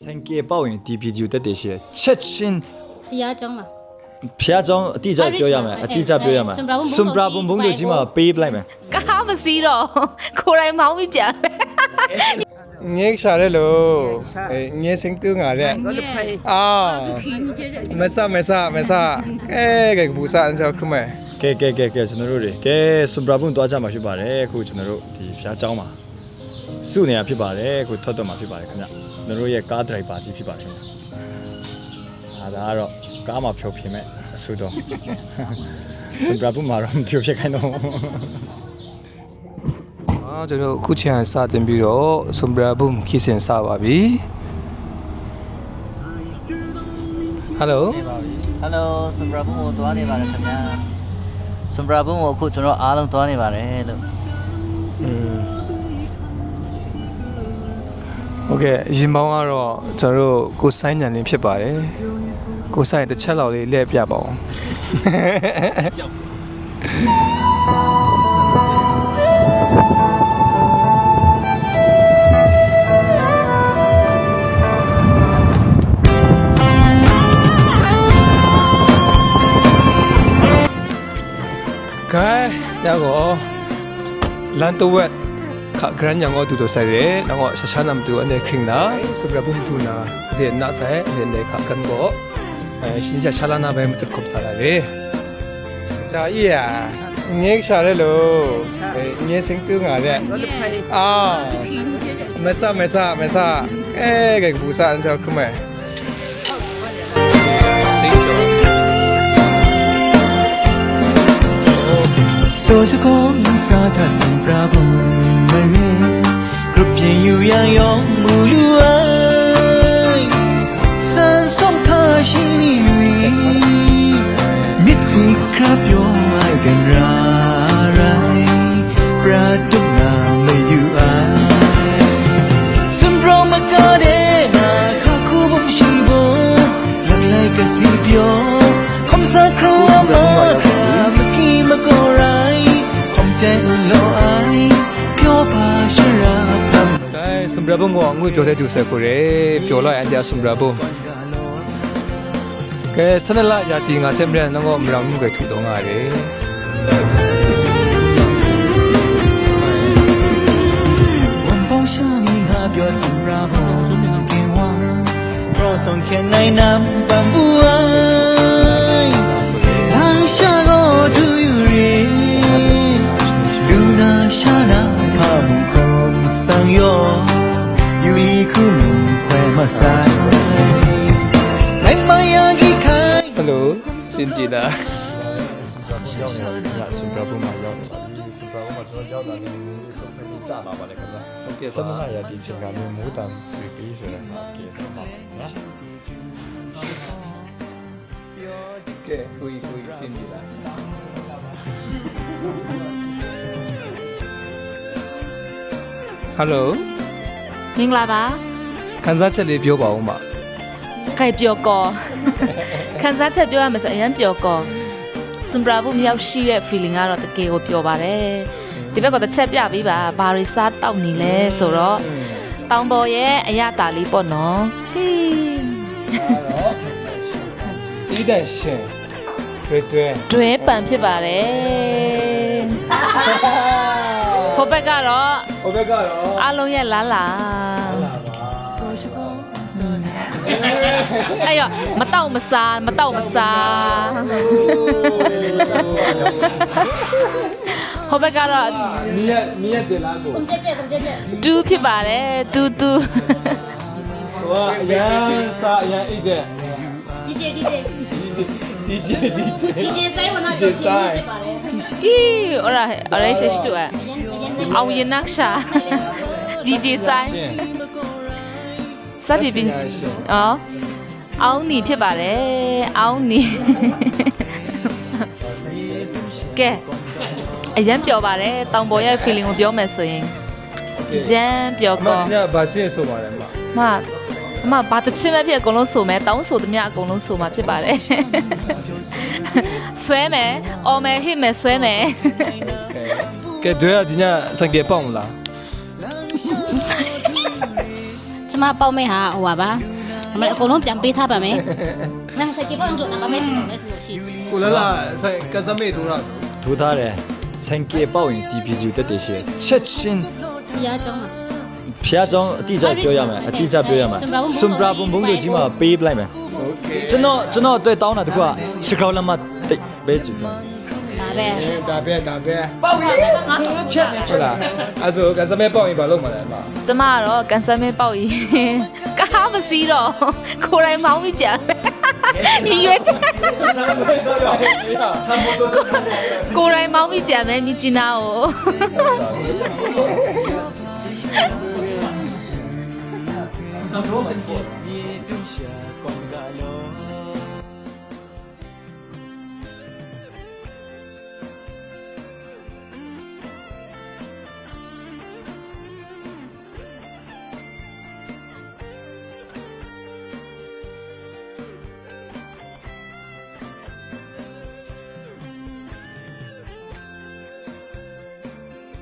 생계报应 DPG 的这些切亲ဖျားကြောင်းလား ဖျားကြောင်းအတိအကျပြောရမယ်အတိအကျပြောရမယ်စွန်ပရာဘုံဘုံတို့ကြီးမှာပေးပလိုက်မယ် ကားမစီးတော့ကိုယ်တိုင်မောင်းပြီးပြန်ပဲ nghe sao đấy lo nghe sinh tương à đấy à mày sa cái bù sa anh sao không mày ကဲကျွန်တော်တို့တွေကဲစွန်ပရာဘုံတွားကြမှာဖြစ်ပါတယ်အခုကျွန်တော်တို့ဒီဖျားကြောင်းမှာစုနေတာဖြစ်ပါတယ်အခုထွက်တော့မှာဖြစ်ပါတယ်ခင်ဗျကျွန်တော်တို့ရဲ့ကားဒရိုက်ဘာကြီးဖြစ်ပါတယ်ခင်ဗျဒါကတော့ကားမှာဖြိုပြမဲ့အဆူတော့စွန်ပရာဘုံမှာတော့ဖြိုပြခိုင်းတော့ ကျွန်တော်ခုချင်စတင်ပြီးတော့ဆွန်ဘရာဘုံခီစင်စပါပြီဟယ်လို ဟယ်လိုဆွန်ဘရာဘုံကိုတွားနေပါတယ်ခင်ဗျာဆွန်ဘရာဘုံကိုအခုကျွန်တော်အားလုံးတွားနေပါတယ်လို့ โอเคရင်ပေါင်းကတော့ကျွန်တော်တို့ကိုစိုင်းညံနေဖြစ်ပါတယ်ကိုစိုင်းတစ်ချက်လောက်လေးလှည့်ပြပါအောင်ကဲရောက်တော့လန်တဝက်ခါဂရန်ညောင်းတော့တူဆိုင်ရဲတော့ရှာရှာနမ်တူအနေခင်းနာစပရဘုံတူနာတဲ့နာဆိုင်အနေခါကန်ကိုရှင်ရှာရှာလာနာဘဲမတူခုပ်စားရဲဂျာကြီးอ่ะငဲရှာရဲလို့ငဲစင်တူငါတဲ့အာမဆကဲဘူစာအန်ကြောက်ခမဲစင်ကျော်ဆိုစကောင်းစားတာစံပရာဘုံမရေဂရုပြင်းယူရန်ရောမူလူအိုင်စံဆုံးခါရှိနေပြီမြစ်တီခရပြောအိုင်ကန်ရာရိုင်းပရာဒုနာမယူအိုင်စံပရာမကားတဲ့နာခါခုဘုံရှိဖို့လက်လိုက်ကစီပြောခမစားခရမမကီမကိုရိုင်းလောအိုင်ပြောပါရှရာဖမ် ကဲဆွန်ဘရာဘုံကိုငွေပြောတဲ့သူဆက်ကိုရဲပြောလိုက်အကြဆွန်ဘရာဘုံကဲဆနလာရာတီငါချက်မရတော့မလောင်မှုကထူတော့ငါရဲ ဝန်ပေါရှာနေငါပြောစရာဘောကင်ဝါပရောဆောင်ခင်နိုင်နမ်ပမ်ဘူအိုင်လာရှာကိုဒူယူရီရှာနာဖာမူခုံဆန်ယောယူလီခုနုခွဲမဆိုင်နိုင်မယာကြီးခိုင် ဟယ်လိုစင်တီလာ ရောက်နေပြီညစွန်ပရာဘုံမှာရောက်နေပါပြီစွန်ပရာဘုံမှာကျွန်တော်ရောက်လာတယ်မျိုးကြာလာပါလေခင်ဗျာ ဟုတ်ကဲ့ စမနာရဒီချိန်ကမျိုးမိုးတန်ပြီးဆိုတော့โอเคတော့ပါပါနော် ကဲကိုစင်တီလာဟယ်လို မင်္ဂလာပါ ခန်းစားချက်လေးပြောပါဦးမ ခိုင်ပျော်ကောခန်းစားချက်ပြောရမယ်ဆိုအရင်ပျော်ကောစွန်ဘရာဘုံမြောက်ရှိတဲ့ feeling ကတော့တကယ်ကိုပျော်ပါတယ်ဒီဘက်ကတစ်ချက်ပြပေးပါဘာရီစားတောက်နေလဲဆိုတော့တောင်ပေါ်ရဲ့အရတာလေးပေါ့နော်ဟေး တီးတန်ရှင်တွဲ တွဲပန်ဖြစ်ပါတယ်ဟိုဘက်ကတော့ ဟိုဘက်ကတော့ အားလုံးရဲ့လားလားအဲ့ရမတောက်မစားဟိုဘက်ကတော့ မြက်တယ်လားကို တူးဖြစ်ပါတယ်တူး ဟိုကအရန်စာအရန်အိတ်တဲ့ DJ DJ ဆိုင်ဝနာကျော်ချင်းဖြစ်ပါတယ် 咦，我来学读啊，熬夜那啥，姐姐赛，啥皮皮，哦，熬你ဖြစ်ပါတယ်熬你，ကဲအရင်ပြောပါတယ်တောင်ပေါ်ရဲ့ feeling ကိုပြောမယ်ဆိုရင်ရမ်းပြောကော ညဘာချင်းဆိုပါတယ်မ မဘာတချင်မဲ့ဖြစ်အကုန်လုံးဆိုမယ်တောင်းဆိုသမျှအကုန်လုံးဆိုမှာဖြစ်ပါတယ်ဆွဲမယ်အော်မယ်ဟစ်မယ်ဆွဲမယ် ကဲတွေ့ရဒီညဆိုင်ကပေါင်လား ကျမပေါက်မဲ့ဟာဟိုပါ အမေအကုန်လုံးပြန်ပေးထားပါမယ်နာစကေပေါ့အန်ဂျိုနာမမဲဆိုလို့လဲဆိုလို့ရှိ ကိုလာလာဆိုင်ကစမေထိုးတာဆို ထူထားတယ်ဆန်ကေပေါ့ရင်ဒီဗီဒီယိုတက်တယ်ရှိချက်ချင်း ဖျားเจ้าမှာ ဖျားကြောင်းအတိအကျပြောရမယ်အတိအကျပြောရမယ်စွန်ပရာဘုံဘုံတို့ကြီးမှာပေးပလိုက်မယ် โอเค ကျွန်တော်အတွက်တောင်းတာတကွာရှစ်ခေါလမ်းမှာတိတ်ပဲကြည့်တယ် ဒါပဲ ဒါပဲပေါ့ရဟုတ်လားအဲ့ဆိုကစမေပေါ့ရင်ဘာလုပ်မှာလဲမ ကျမကတော့ကန်ဆယ်မဲပေါက်ရင်ကားမစီးတော့ကိုယ်တိုင်မောင်းပြီးပြန်ဒီရွေးချက်ကိုယ်တိုင်မောင်းပြီးပြန်မယ်မြချင်တာကို မြေတွရှာကွန်ကလော